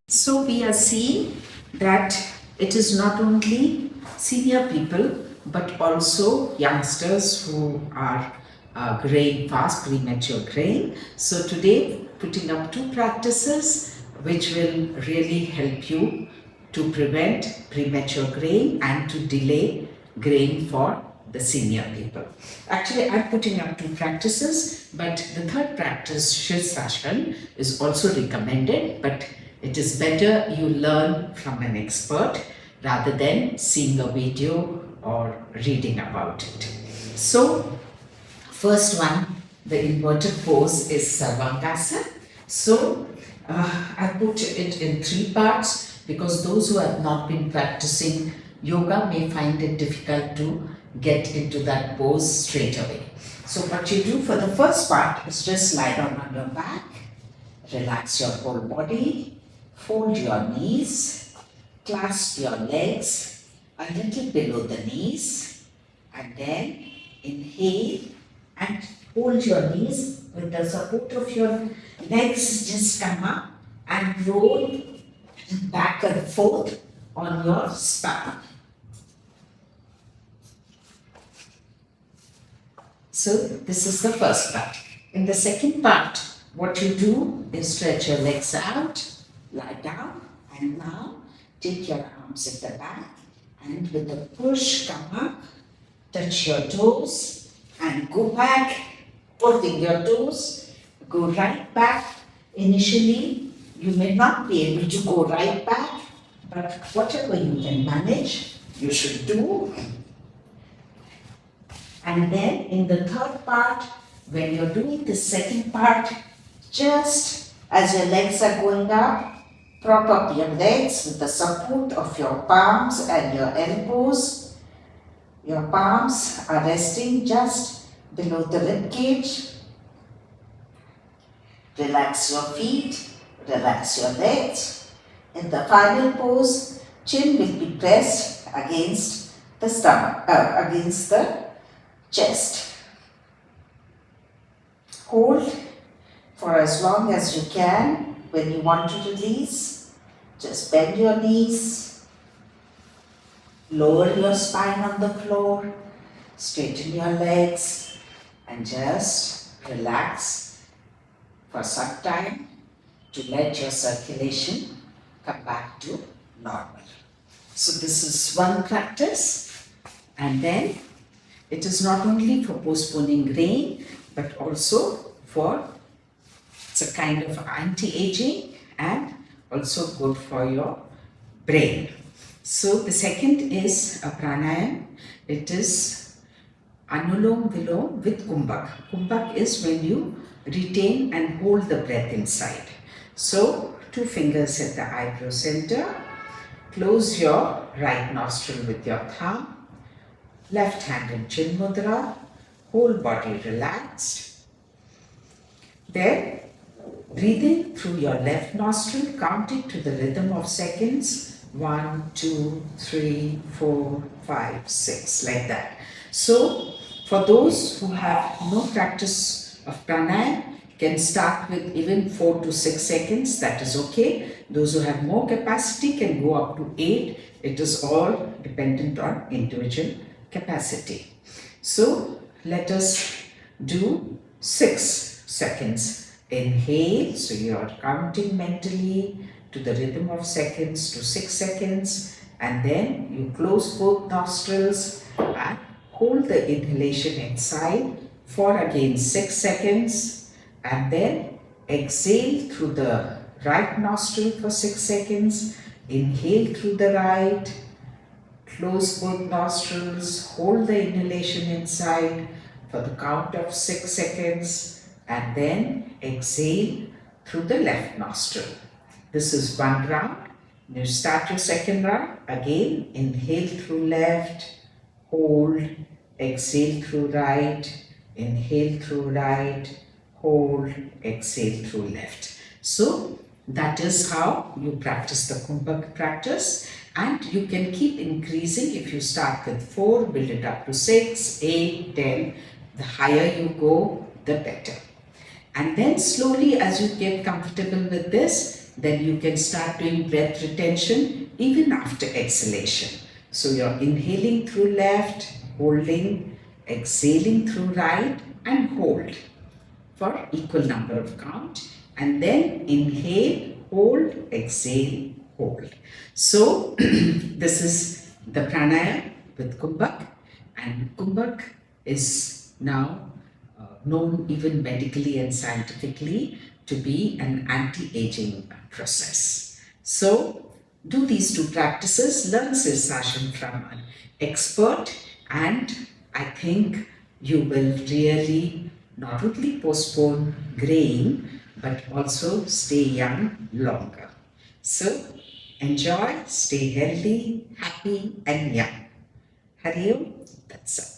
So we are seeing that it is not only senior people but also youngsters who are graying fast, premature graying. So today putting up two practices which will really help you to prevent premature graying and to delay graying for the senior people. Actually, I'm putting up two practices, but the third practice, Shirsashan, is also recommended, but it is better you learn from an expert rather than seeing a video or reading about it. So, first one, the inverted pose is Sarvangasana. So, I put it in three parts because those who have not been practicing yoga may find it difficult to get into that pose straight away. So, what you do for the first part is just lie down on your back, relax your whole body, fold your knees, clasp your legs a little below the knees, and then inhale and hold your knees with the support of your legs. Just come up and roll back and forth on your spine. So this is the first part. In the second part, what you do is stretch your legs out, lie down, and now take your arms at the back and with a push come up, touch your toes and go back, holding your toes, go right back. Initially, you may not be able to go right back, but whatever you can manage, you should do. And then in the third part, when you're doing the second part, just as your legs are going up, prop up your legs with the support of your palms and your elbows. Your palms are resting just below the rib cage. Relax your feet, relax your legs. In the final pose, chin will be pressed against the stomach, against the chest. Hold for as long as you can. When you want to release, just bend your knees, lower your spine on the floor, straighten your legs, and just relax for some time to let your circulation come back to normal. So this is one practice, and then it is not only for postponing graying, but also for, it's a kind of anti-aging and also good for your brain. So the second is a pranayama. It is Anulom Vilom with Kumbhak. Kumbhak is when you retain and hold the breath inside. So two fingers at the eyebrow center. Close your right nostril with your thumb. Left hand in chin mudra, whole body relaxed. Then breathe in through your left nostril, counting to the rhythm of seconds. 1, 2, 3, 4, 5, 6, like that. So for those who have no practice of pranayama, can start with even 4 to 6 seconds, that is okay. Those who have more capacity can go up to 8. It is all dependent on individual capacity. So let us do 6 seconds. Inhale, so you are counting mentally to the rhythm of seconds to 6 seconds, and then you close both nostrils and hold the inhalation inside for again 6 seconds, and then exhale through the right nostril for 6 seconds, inhale through the right, close both nostrils, hold the inhalation inside for the count of 6 seconds, and then exhale through the left nostril. This is one round. You start your second round. Again, inhale through left, hold, exhale through right, inhale through right, hold, exhale through left. So that is how you practice the Kumbhak practice. And you can keep increasing. If you start with 4, build it up to 6, 8, 10. The higher you go, the better. And then slowly, as you get comfortable with this, then you can start doing breath retention even after exhalation. So you're inhaling through left, holding, exhaling through right, and hold for equal number of count, and then inhale, hold, exhale, hold. So this is the pranayama with Kumbhak, and Kumbhak is now known even medically and scientifically to be an anti-aging process. So do these two practices, learn Sirsasana from an expert, and I think you will really not only postpone graying but also stay young longer. So enjoy, stay healthy, happy and young. Hari Om, that's all.